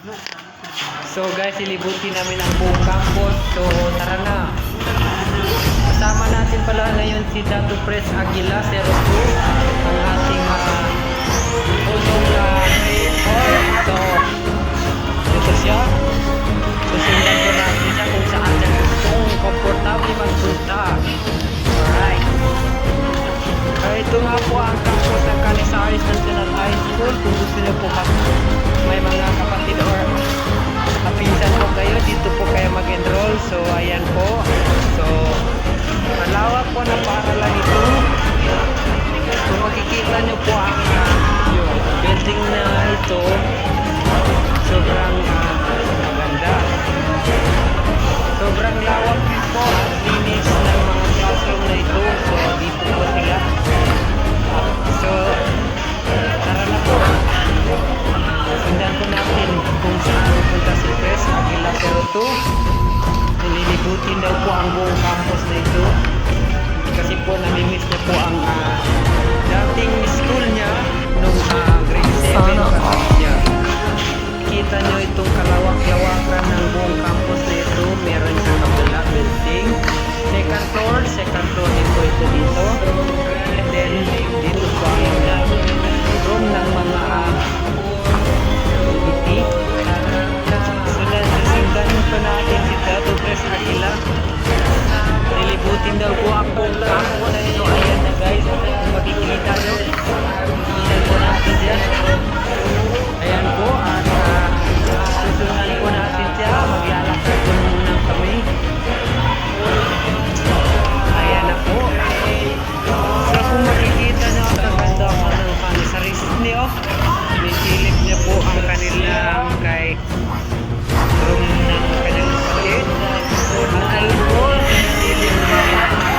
So guys, ilibutin namin ang buong campus. So tara na. Kasama natin pala ngayon si Dato Pres Aguila 02, ang ating unong so ito siya. Susundan ko natin siya kung saan siya gustong komportable magpunta. Alright. Ito nga po ang campus ng Canizares National High School. Kung gusto niyo po may mga kapatid or kapinsan po kayo, dito po kayo mag-enroll. So ayan po. So malawak po na paaralan ito. Kung makikita nyo po ang building na ito, sobrang maganda. Sobrang lawak din po at linis ng mga classroom na ito. So dito po sila. So tara na po. Sundan po natin kung saan punta si Pres Aguila 02. Nililibutin daw po ang buong campus na ito. Kasi po namimiss niya po ang dating school niya nung grade 7 kasi niya. Kita nyo itong kalawak-lawakan ng buong campus na ito. Meron siyang kabila building. Second floor din po ito dito. And then dito po ang room ng mga activity. Sundan pa natin si Dato Pres Aguila. Nilibutin daw po ang buong campus na ito. Ayan na guys, kung makikita nyo. Sundan po natin dyan. Ayan po, at susundan po natin siya. Maglalakad po muna kami. Ayan na po. So kung makikita nyo ang kaganda ko ng Canizares niyo, nisilip niya po ang kanilang kay room ng kanyang kapatid. Ang alcohol, nisilip niya tapos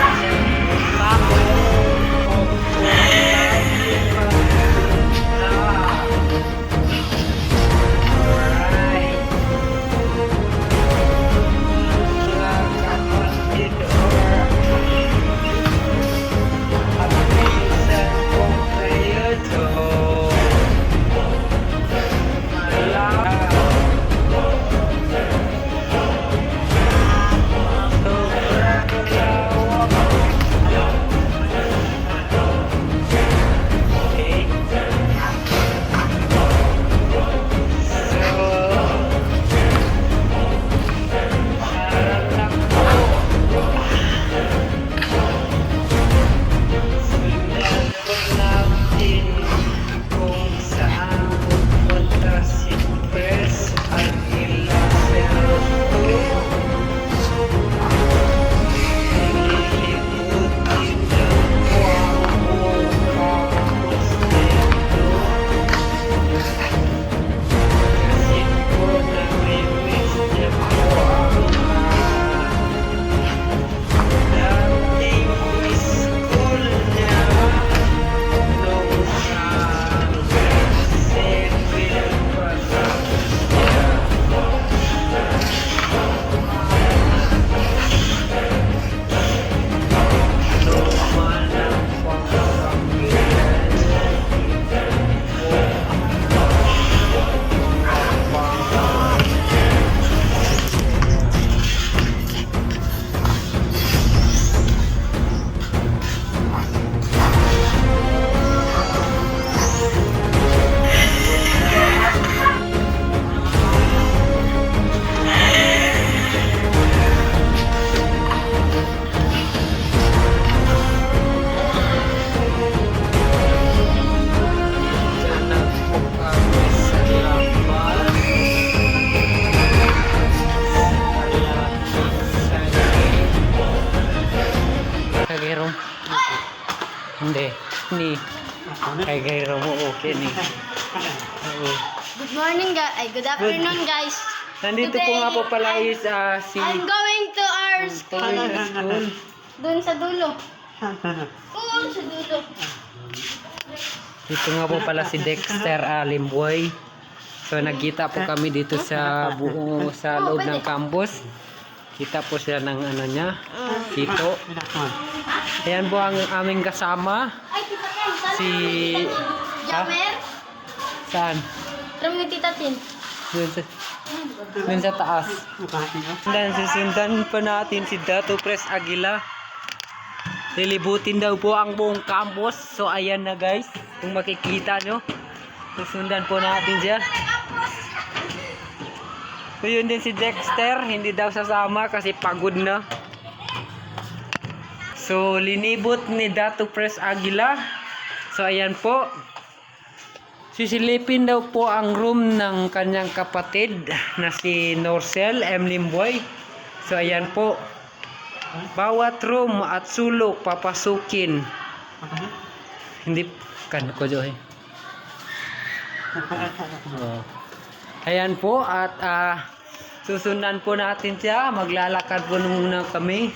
hindi ni kay gayro mo okay ni. Good morning guys, ay good afternoon guys. Nandito po nga po pala is si I'm going to our school. Doon sa dulo. Oo, sa dulo. Dito nga po pala si Dexter Limboy. So nagkita po kami dito sa buong sa loob ng campus. Kita po siya ng ano niya, Tito. Ayan po ang aming kasama. Ay, Tita Ken, Si... Jamer? Saan? Tara mo yung Tita Tin. Dun sa taas. Dan susundan pa natin si Dato Pres Aguila. Lilibutin daw po ang buong campus. So ayan na guys, kung makikita nyo, susundan po natin siya. So yun din si Dexter, hindi daw sasama kasi pagod na. So linibot ni Dato Pres Aguila. So ayan po, sisilipin daw po ang room ng kanyang kapatid na si Norcel M. Limboy. So ayan po, bawat room at sulok papasukin. Hindi kan ko joy. Ayan po at susundan po natin siya. Maglalakad po muna kami.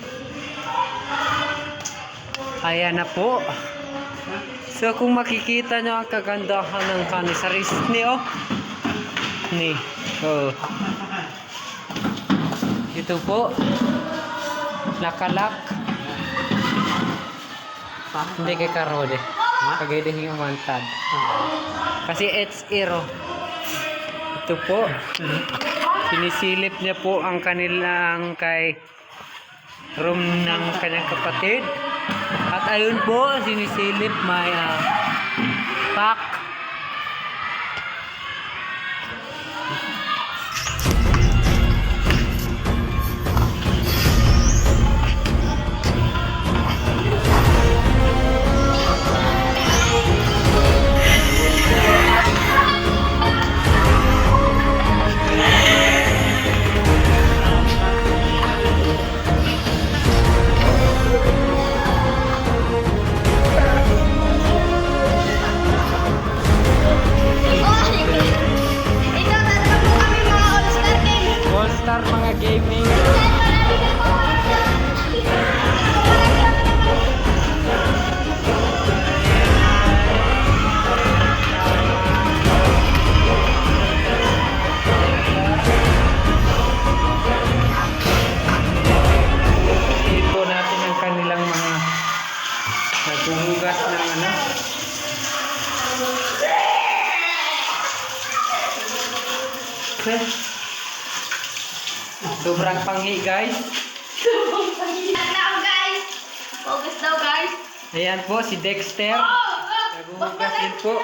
Ayan na po. So kung makikita nyo ang kagandahan ng kanisaris ni oh. Ni. Oh. Ito po. Nakalak. Hindi kay karode. Kagay din yung mantad. Kasi it's ero. Ito po. Sinisilip niya po ang kanilang kay room ng kanyang kapatid. At ayun po, sinisilip may pack. All-star mga gaming. Ito natin ang kanilang mga naghuhugas ng ano. Sobrang panghi guys. Daw guys. Focus daw guys. Ayan po si Dexter. Naghuhugas din po.